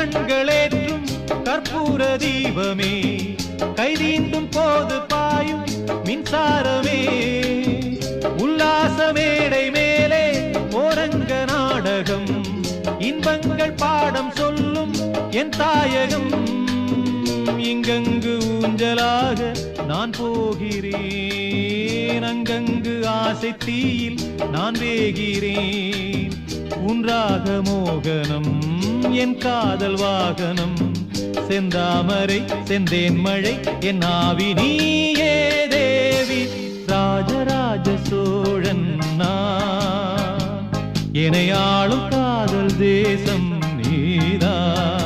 கண்களேற்றும் கற்பூர தீபமே, கைதீண்டும் போது பாயும் மின்சாரமே, உல்லாச மேடை மேலே ஓரங்க நாடகம், இன்பங்கள் பாடம் சொல்லும் என் தாயகம். இங்கங்கு ஊஞ்சலாக நான் போகிறேன், அங்கங்கு ஆசை தீயில் நான் வேகிறேன். உன்றாக மோகனம் என் காதல் வாகனம், செந்தாமரை செந்தேன் மழை என் ஆவி நீயே தேவி. ராஜராஜ சோழன் நான், எனையாளும் காதல் தேசம் நீதான்.